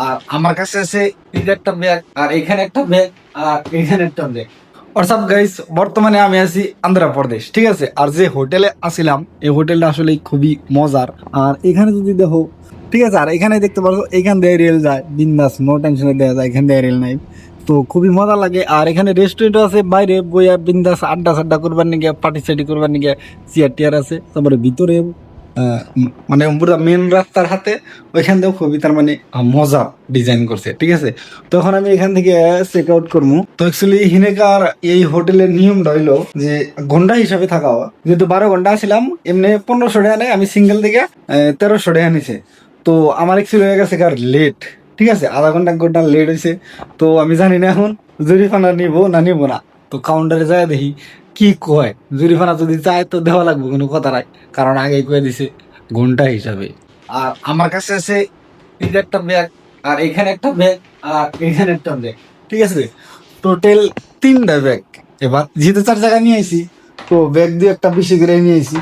আর আমার কাছে আছে এই যে একটা ব্যাগ, আর এখানে একটা ব্যাগ, আর এখানে একটা ব্যাগ। হোয়াটসঅ্যাপ গাইস, বর্তমানে আমি আছি আন্ধ্রপ্রদেশ, ঠিক আছে। আর যে হোটেলে আসিলাম এই হোটেলটা আসলে খুবই মজার। আর এখানে যদি দেখো, ঠিক আছে, আর এখানে দেখতে পারো এখান দিয়ে রেল যায় বিন্দাস, নো টেনশনে দেওয়া যায়, এখান দিয়ে রেল নাই। তো খুবই মজা লাগে। আর এখানে রেস্টুরেন্টও আছে, বাইরে বইয়া বিন্দাস আড্ডা সাড্ডা করবার নিগে, পার্টি সার্টি করবার নিগে চেয়ার টিয়ার আছে। তারপরে ভিতরে মানে পুরো মেন রাস্তার হাতে ওইখান থেকেও খুবই তার মানে মজা ডিজাইন করছে, ঠিক আছে। তখন আমি এখান থেকে চেক আউট করবো। তো অ্যাকচুয়ালি হিনেকার এই হোটেলের নিয়মটা হইলো যে ঘন্টা হিসাবে থাকা হয়। যেহেতু 12 ঘন্টা ছিলাম, এমনি 1500 টাকা নেয়, আমি সিঙ্গেল থেকে 1300 টাকা নিছে। তো আমার অ্যাকচুয়ালি হয়ে গেছে কার লেট, ঠিক আছে, আধা ঘন্টা 1 ঘন্টা লেট হয়েছে। তো আমি জানি না এখন জরিফানা নিবো না নিবো না। তো কাউন্টারে যায় দেখি কি কয়, জরিফানা যদি চায় তো দেওয়া লাগবে, কোনো কথা নাই, কারণ আগেই কয়ে দিছে ঘন্টা হিসাবে। আর আমার কাছে আছে এই যে একটা ব্যাগ, আর এখানে একটা ব্যাগ, আর এখানে একটা ব্যাগ, ঠিক আছে, টোটাল 3টা ব্যাগ। এবার যেহেতু 4 জায়গা নিয়ে আইছি, তো ব্যাগ দিয়ে একটা বেশি করে নিয়ে আইছি।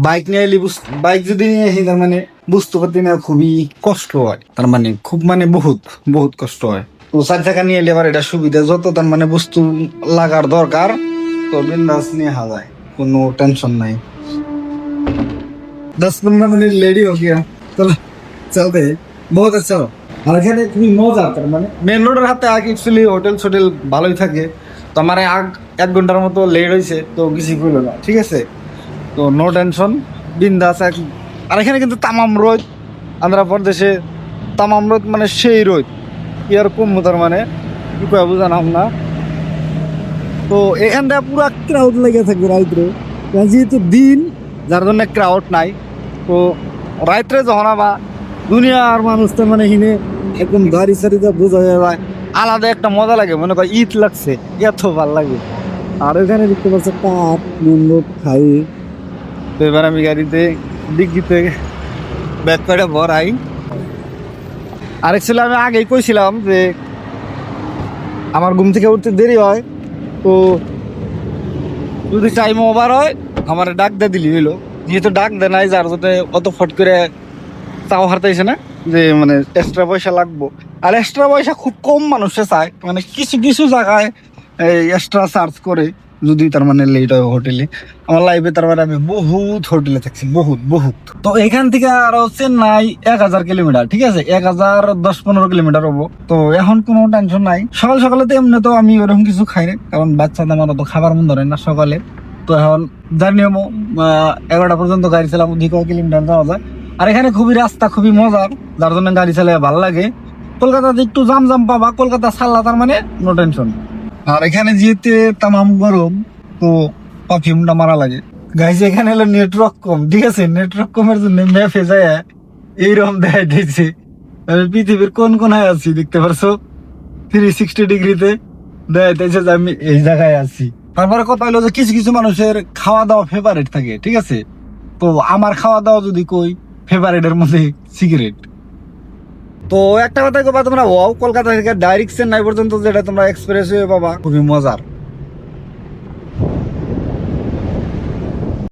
বাইক নিয়ে এলি, বাইক যদি নিয়ে আসি তার মানে বুঝতে পারতি না, খুবই কষ্ট হয়, তার মানে খুব মানে বহুত বহুত কষ্ট হয়। তো 4 জায়গা নিয়ে এলে এবার এটা সুবিধা, যত তার মানে বস্তু লাগার দরকার তো বিন্দাস নিয়ে যায়, কোনো টেনশন নাই। 10-15 मिनट लेडी हो गया, चलो चलते हैं। बहुत अच्छा हो। আর এখানে খুবই মজা, তার মানে মেন রোডের হাতে আগে অ্যাকচুয়ালি হোটেল সোটেল ভালোই থাকে। তো আমার 1 ঘন্টার মতো লেট হয়েছে, তো কিছু হইলো না, ঠিক আছে। তো নো টেনশন, বিন্দাস। আর এখানে কিন্তু তামাম রোদ, আন্ধ্রপ্রদেশে তামাম রোদ, মানে সেই রোদ এরকম, তার মানে কি কয়া বুঝানাম না। তো এখানটা পুরো ক্রাউড লেগে থাকবে রাত্রে, যেহেতু দিন, যার জন্য ক্রাউড নাই। তো রাত্রে যখন আবার দুনিয়ার মানুষ তো মানে হিনে একদম গাড়ি সারিতে বোঝা যায়, আলাদা একটা মজা লাগে, মনে হয় ঈদ লাগছে, এত ভাল লাগে। আর ওখানে দেখতে পাচ্ছি পাট লোক খাই। তো এবার আমি গাড়িতে ডিগ্গিতে ব্যাগ করে ভরাই। আর অ্যাকচুয়ালি আমি আগেই কইছিলাম যে আমার ঘুম থেকে উঠতে দেরি হয়, তো যদি টাইম ওভার হয় আমার ডাক দিয়ে দিলি হইলো। যেহেতু ডাক দেয় নাই, যার জন্য অত ফট করে চাও হারতেছে না যে মানে এক্সট্রা পয়সা লাগবো। আর এক্সট্রা পয়সা খুব কম মানুষে চায়, মানে কিছু কিছু জায়গায় এক্সট্রা চার্জ করে যদি তার মানে লেট হয় হোটেলে। আমার লাইফে তার মানে আমি বহুত হোটেলে থাকছি, বহুত বহুত। তো এখান থেকে আরো চেন্নাই 1000 কিলোমিটার, ঠিক আছে, 1010-15 কিলোমিটার হবো। তো এখন কোনো টেনশন নাই। সকাল সকালে তো এমনি তো আমি ওরকম কিছু খাই না, কারণ বাচ্চাদের আমার তো খাবার মন ধরে না সকালে। তো এখন জার্নি হবো 11টা পর্যন্ত গাড়ি চালাম, 2 কিলোমিটার যাওয়া যায়। আর এখানে খুবই রাস্তা খুবই মজার, যার জন্য গাড়ি চালায় ভালো লাগে। কলকাতাতে একটু জাম জাম পাবা, কলকাতা ছাড়লা তার মানে নো টেনশন। আর এখানে যেতে তামাম গরম, তো পারফিউমটা মারা লাগে। গাইজ এখানে হলো নেটওয়ার্ক কম, ঠিক আছে, নেটওয়ার্ক কমের জন্য ম্যাপে যায় এইরকম দেখাই দিয়েছে আমি পৃথিবীর কোন কোনায় আছি, দেখতে পারছো 360 ডিগ্রিতে দেখাই দিয়েছে যে আমি এই জায়গায় আছি। তারপরে কথা হলো যে কিছু কিছু মানুষের খাওয়া দাওয়া ফেভারিট থাকে, ঠিক আছে। তো আমার খাওয়া দাওয়া যদি কই, ফেভারিটের মধ্যে সিগারেট। তো একটা কথা কবা, তোমরা ওয়াও কলকাতা থেকে ডাইরেক্ট চেন্নাই পর্যন্ত যেটা তোমরা এক্সপ্রেস হয়ে পাবা, খুবই মজার।